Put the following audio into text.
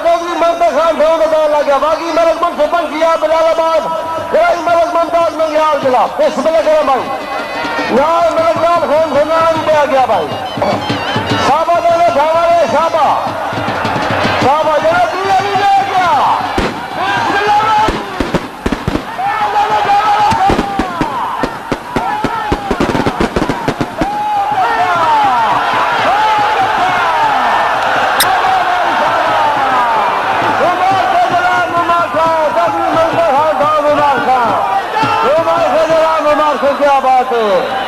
चौधरी मंगता खान ढोल बताने लग गया बाकी मलकमंद सरपंच किया बिलालाबाद मलक ममताज मंगियाल जिला इस बले करें भाई यहाँ मलकलाल खान सुनान पे आ गया भाई साबा दोनों झावारे साबा साबा जरा दिया भी ले गया क्या बात है।